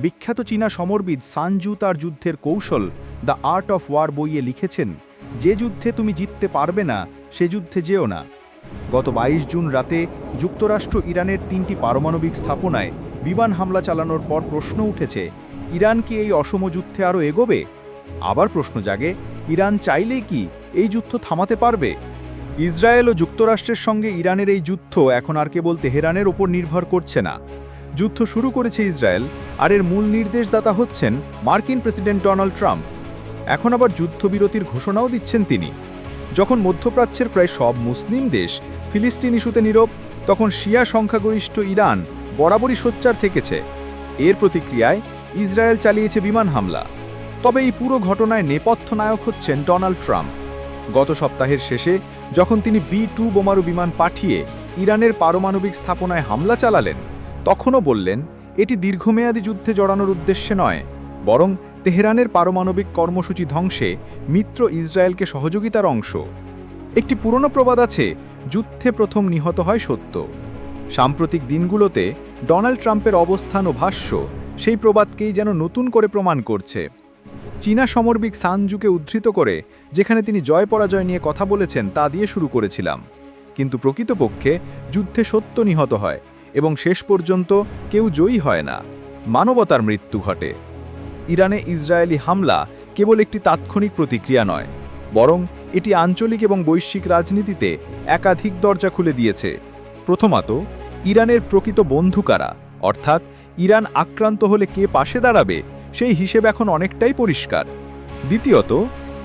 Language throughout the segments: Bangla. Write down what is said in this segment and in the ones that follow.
বিখ্যাত চীনা সমরবিদ সান জু তার যুদ্ধের কৌশল দ্য আর্ট অফ ওয়ার বইয়ে লিখেছেন, যে যুদ্ধে তুমি জিততে পারবে না সে যুদ্ধে যেও না। গত ২২ জুন রাতে যুক্তরাষ্ট্র ইরানের ৩টি পারমাণবিক স্থাপনায় বিমান হামলা চালানোর পর প্রশ্ন উঠেছে, ইরান কি এই অসম যুদ্ধে আরও এগোবে? আবার প্রশ্ন জাগে, ইরান চাইলেই কি এই যুদ্ধ থামাতে পারবে? ইসরায়েল ও যুক্তরাষ্ট্রের সঙ্গে ইরানের এই যুদ্ধ এখন আর কেবল তেহরানের ওপর নির্ভর করছে না। যুদ্ধ শুরু করেছে ইসরায়েল, আর এর মূল নির্দেশদাতা হচ্ছেন মার্কিন প্রেসিডেন্ট ডোনাল্ড ট্রাম্প। এখন আবার যুদ্ধবিরতির ঘোষণাও দিচ্ছেন তিনি। যখন মধ্যপ্রাচ্যের প্রায় সব মুসলিম দেশ ফিলিস্তিন ইস্যুতে নীরব, তখন শিয়া সংখ্যাগরিষ্ঠ ইরান বরাবরই সোচ্চার থেকেছে। এর প্রতিক্রিয়ায় ইসরায়েল চালিয়েছে বিমান হামলা। তবে এই পুরো ঘটনায় নেপথ্য নায়ক হচ্ছেন ডোনাল্ড ট্রাম্প। গত সপ্তাহের শেষে যখন তিনি B-2 বোমারু বিমান পাঠিয়ে ইরানের পারমাণবিক স্থাপনায় হামলা চালালেন, তখনও বললেন এটি দীর্ঘমেয়াদী যুদ্ধে জড়ানোর উদ্দেশ্যে নয়, বরং তেহরানের পারমাণবিক কর্মসূচি ধ্বংসে মিত্র ইসরায়েলকে সহযোগিতার অংশ। একটি পুরনো প্রবাদ আছে, যুদ্ধে প্রথম নিহত হয় সত্য। সাম্প্রতিক দিনগুলোতে ডোনাল্ড ট্রাম্পের অবস্থান ও ভাষ্য সেই প্রবাদকেই যেন নতুন করে প্রমাণ করছে। চীনা সমরবিদ সান জুকে উদ্ধৃত করে যেখানে তিনি জয় পরাজয় নিয়ে কথা বলেছেন তা দিয়ে শুরু করেছিলাম, কিন্তু প্রকৃতপক্ষে যুদ্ধে সত্য নিহত হয় এবং শেষ পর্যন্ত কেউ জয়ী হয় না, মানবতার মৃত্যু ঘটে। ইরানে ইসরায়েলি হামলা কেবল একটি তাৎক্ষণিক প্রতিক্রিয়া নয়, বরং এটি আঞ্চলিক এবং বৈশ্বিক রাজনীতিতে একাধিক দরজা খুলে দিয়েছে। প্রথমত, ইরানের প্রকৃত বন্ধু কারা, অর্থাৎ ইরান আক্রান্ত হলে কে পাশে দাঁড়াবে সেই হিসেব এখন অনেকটাই পরিষ্কার। দ্বিতীয়ত,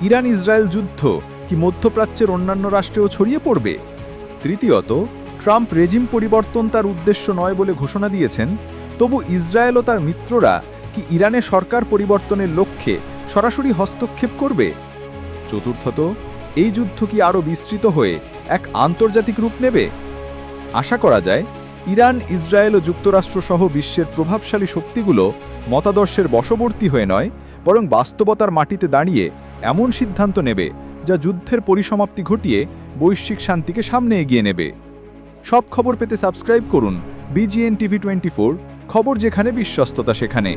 ইরান ইসরায়েল যুদ্ধ কি মধ্যপ্রাচ্যের অন্যান্য রাষ্ট্রেও ছড়িয়ে পড়বে? তৃতীয়ত, ট্রাম্প রেজিম পরিবর্তন তার উদ্দেশ্য নয় বলে ঘোষণা দিয়েছেন, তবু ইসরায়েল ও তার মিত্ররা কি ইরানের সরকার পরিবর্তনের লক্ষ্যে সরাসরি হস্তক্ষেপ করবে? চতুর্থত, এই যুদ্ধ কি আরও বিস্তৃত হয়ে এক আন্তর্জাতিক রূপ নেবে? আশা করা যায় ইরান, ইসরায়েল ও যুক্তরাষ্ট্র সহ বিশ্বের প্রভাবশালী শক্তিগুলো মতাদর্শের বশবর্তী হয়ে নয়, বরং বাস্তবতার মাটিতে দাঁড়িয়ে এমন সিদ্ধান্ত নেবে যা যুদ্ধের পরিসমাপ্তি ঘটিয়ে বৈশ্বিক শান্তিকে সামনে এগিয়ে নেবে। সব খবর পেতে সাবস্ক্রাইব করুন BGN TV 24, খবর যেখানে, বিশ্বস্ততা সেখানে।